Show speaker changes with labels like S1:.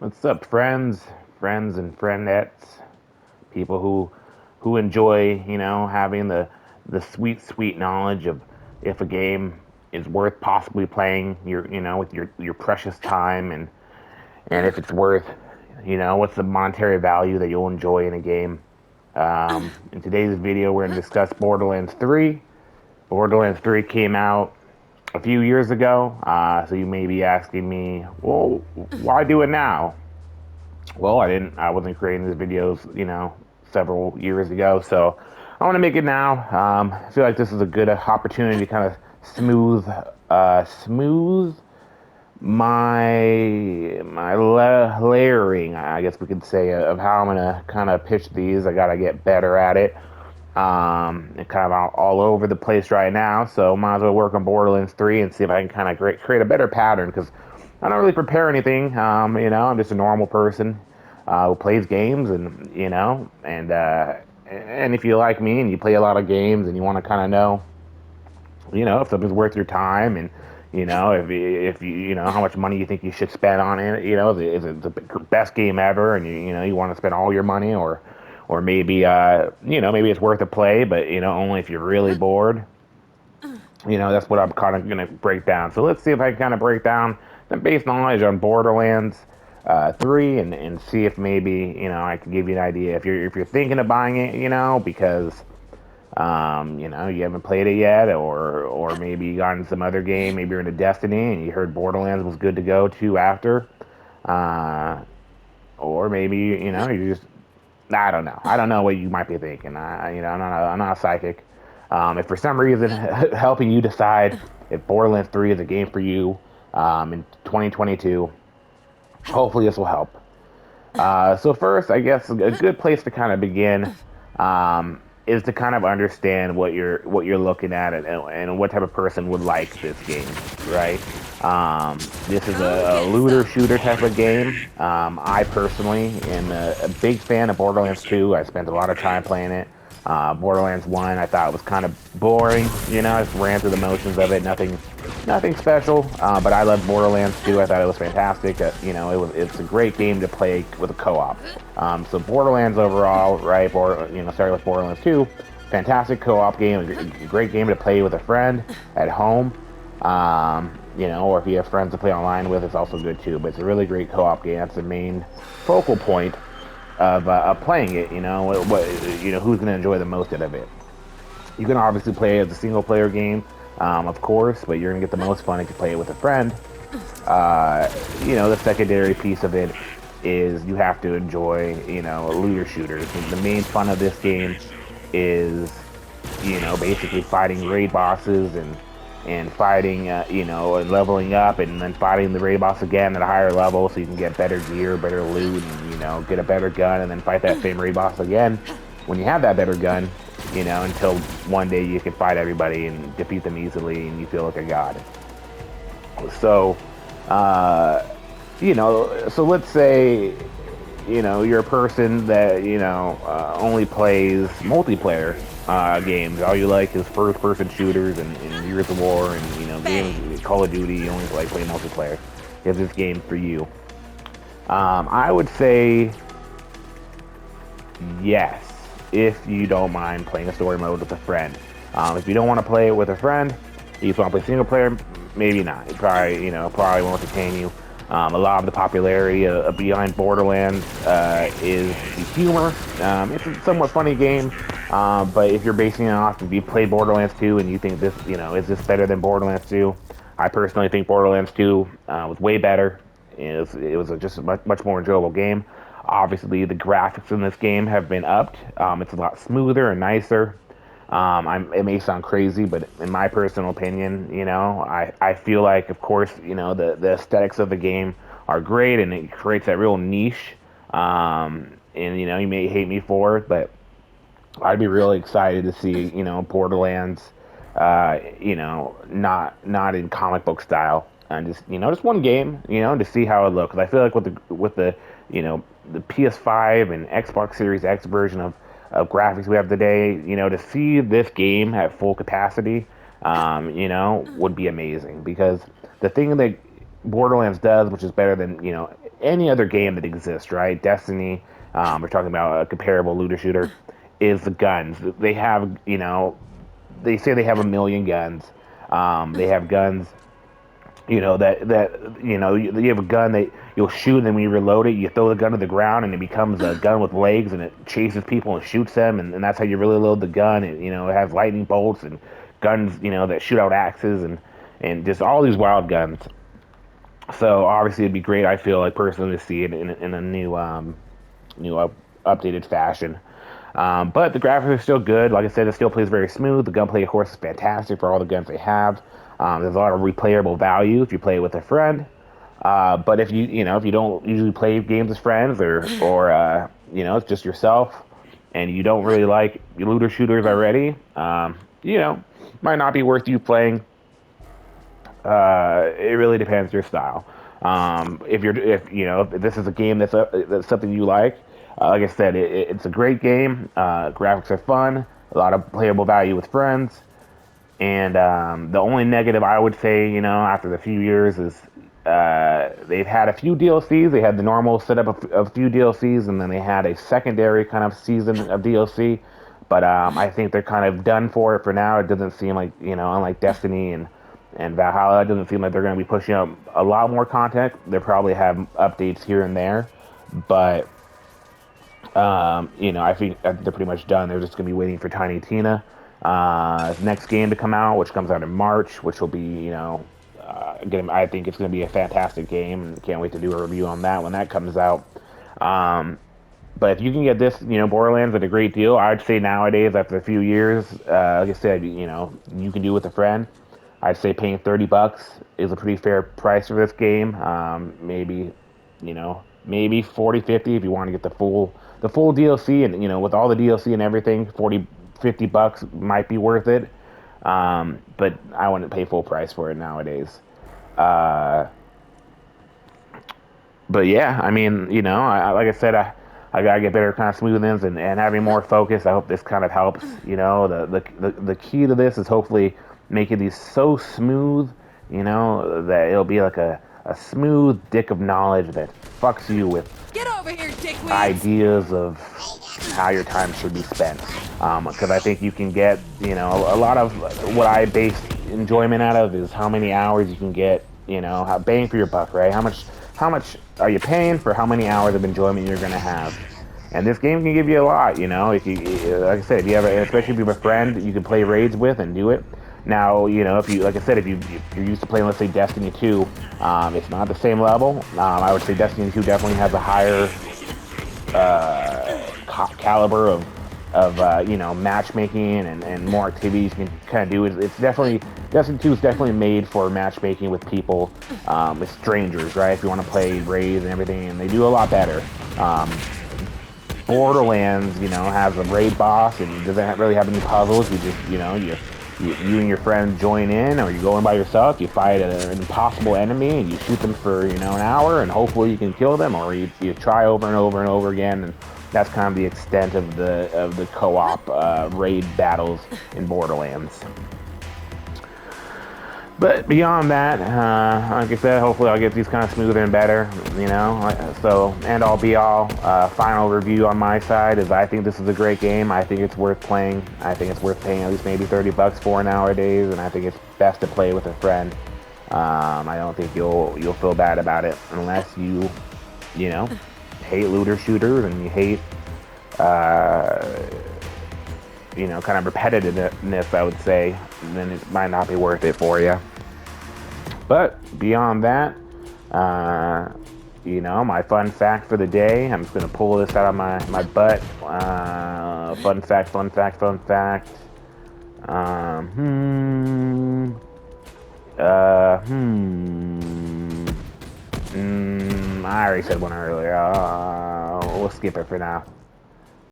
S1: What's up, friends and friendettes, people who enjoy, having the sweet knowledge of if a game is worth possibly playing with your precious time and if it's worth, what's the monetary value that you'll enjoy in a game. In today's video, we're going to discuss Borderlands 3. Borderlands 3 came out a few years ago, so you may be asking me, well, why do it now? Well, I wasn't creating these videos, several years ago, so I want to make it now. I feel like this is a good opportunity to kind of smooth layering, I guess we could say, of how I'm gonna kind of pitch these. I gotta get better at it. And kind of all over the place right now, so might as well work on Borderlands 3 and see if I can kind of create a better pattern because I don't really prepare anything. I'm just a normal person who plays games, and if you like me and you play a lot of games and you want to kind of know, if something's worth your time and if you know how much money you think you should spend on it, is it the best game ever, and you want to spend all your money, or maybe maybe it's worth a play, but only if you're really bored. That's what I'm kind of gonna break down. So let's see if I can kind of break down the base knowledge on Borderlands 3 and see if maybe I can give you an idea if you're thinking of buying it, because you haven't played it yet, or maybe you got in some other game, maybe you're into Destiny and you heard Borderlands was good to go too after, uh, or maybe you just I don't know. I don't know what you might be thinking. I'm not a psychic. If for some reason helping you decide if Borderlands 3 is a game for you in 2022, hopefully this will help. So first, I guess a good place to kind of begin is to kind of understand what you're looking at, and what type of person would like this game, right? This is a looter shooter type of game. I personally am a big fan of Borderlands 2. I spent a lot of time playing it. Borderlands 1, I thought it was kind of boring. I just ran through the motions of it. Nothing special. But I loved Borderlands 2. I thought it was fantastic. It's a great game to play with a co-op. So Borderlands overall, right? Starting with Borderlands 2, fantastic co-op game. A great game to play with a friend at home. Or if you have friends to play online with, it's also good too. But it's a really great co-op game. That's the main focal point of playing it. Who's going to enjoy the most out of it. You can obviously play it as a single player game, of course, but you're going to get the most fun if you play it with a friend. The secondary piece of it is you have to enjoy, looter shooters. The main fun of this game is, basically fighting raid bosses and fighting, and leveling up, and then fighting the raid boss again at a higher level so you can get better gear, better loot, and, get a better gun, and then fight that same raid boss again when you have that better gun, until one day you can fight everybody and defeat them easily and you feel like a god. So, so let's say, you're a person that, only plays multiplayer games. All you like is first-person shooters and Gears of War and, games, Call of Duty. You only like playing multiplayer. Is this game for you? I would say yes, if you don't mind playing a story mode with a friend. If you don't want to play it with a friend, you just want to play single player, maybe not. It probably won't entertain you. A lot of the popularity behind Borderlands is the humor. It's a somewhat funny game, but if you're basing it off, if you played Borderlands 2 and you think this, is this better than Borderlands 2? I personally think Borderlands 2 was way better. It was just a much more enjoyable game. Obviously, the graphics in this game have been upped. It's a lot smoother and nicer. It may sound crazy, but in my personal opinion, I feel like, of course, the aesthetics of the game are great, and it creates that real niche. And you may hate me for it, but I'd be really excited to see, Borderlands, not in comic book style, and just one game, to see how it looks. I feel like with the the PS5 and Xbox Series X version of graphics we have today, to see this game at full capacity, would be amazing. Because the thing that Borderlands does, which is better than any other game that exists, right? Destiny, we're talking about a comparable looter shooter, is the guns. They have, they say they have a million guns. They have guns, you have a gun that you'll shoot, and then when you reload it, you throw the gun to the ground, and it becomes a gun with legs, and it chases people and shoots them, and that's how you really load the gun. It has lightning bolts and guns, that shoot out axes and just all these wild guns. So obviously, it'd be great. I feel like personally to see it in a new updated fashion. But the graphics are still good. Like I said, it still plays very smooth. The gunplay, of course, is fantastic for all the guns they have. There's a lot of replayable value if you play with a friend. But if you don't usually play games with friends or it's just yourself and you don't really like looter shooters already, might not be worth you playing. It really depends your style. If this is a game that's something you like I said, it's a great game. Graphics are fun, a lot of playable value with friends, and the only negative I would say, after the few years is they've had a few DLCs. They had the normal setup of a few DLCs, and then they had a secondary kind of season of DLC. But I think they're kind of done for it for now. It doesn't seem like, unlike Destiny and Valhalla, it doesn't seem like they're going to be pushing out a lot more content. They probably have updates here and there, but I think they're pretty much done. They're just going to be waiting for Tiny Tina next game to come out, which comes out in March, which will be, again, I think it's going to be a fantastic game, and can't wait to do a review on that when that comes out. But if you can get this, Borderlands at a great deal, I'd say nowadays, after a few years, like I said, you can do it with a friend. I'd say paying $30 is a pretty fair price for this game. Maybe 40, 50 if you want to get the full DLC, and with all the DLC and everything, 40, $50 might be worth it. But I wouldn't pay full price for it nowadays. Uh, but yeah, I mean, like I said, I gotta get better kind of smoothings and having more focus. I hope this kind of helps. The key to this is hopefully making these so smooth, that it'll be like a smooth dick of knowledge that fucks you with
S2: Get over here, dickweed!
S1: ideas of how your time should be spent. Because I think you can get, a lot of what I base enjoyment out of is how many hours you can get, how bang for your buck, right? How much are you paying for how many hours of enjoyment you're gonna have? And this game can give you a lot, If you, like I said, if you have, especially if you have a friend you can play raids with and do it. Now, if you, like I said, if you're used to playing, let's say, Destiny 2, it's not the same level. I would say Destiny 2 definitely has a higher caliber of matchmaking and more activities you can kind of do. It's definitely, Destiny 2 is definitely made for matchmaking with people, with strangers, right? If you want to play raids and everything, and they do a lot better. Borderlands, has a raid boss and doesn't really have any puzzles. You just, you and your friends join in, or you go in by yourself. You fight an impossible enemy, and you shoot them for an hour, and hopefully you can kill them, or you try over and over and over again. And that's kind of the extent of the co-op raid battles in Borderlands. But beyond that, like I said, hopefully I'll get these kind of smoother and better, So, end all be all, final review on my side is I think this is a great game. I think it's worth playing. I think it's worth paying at least maybe $30 for nowadays, and I think it's best to play with a friend. I don't think you'll feel bad about it unless you hate looter shooters and you hate kind of repetitiveness, I would say, then it might not be worth it for you. But beyond that, my fun fact for the day, I'm just going to pull this out of my butt. Fun fact. I already said one earlier. We'll skip it for now.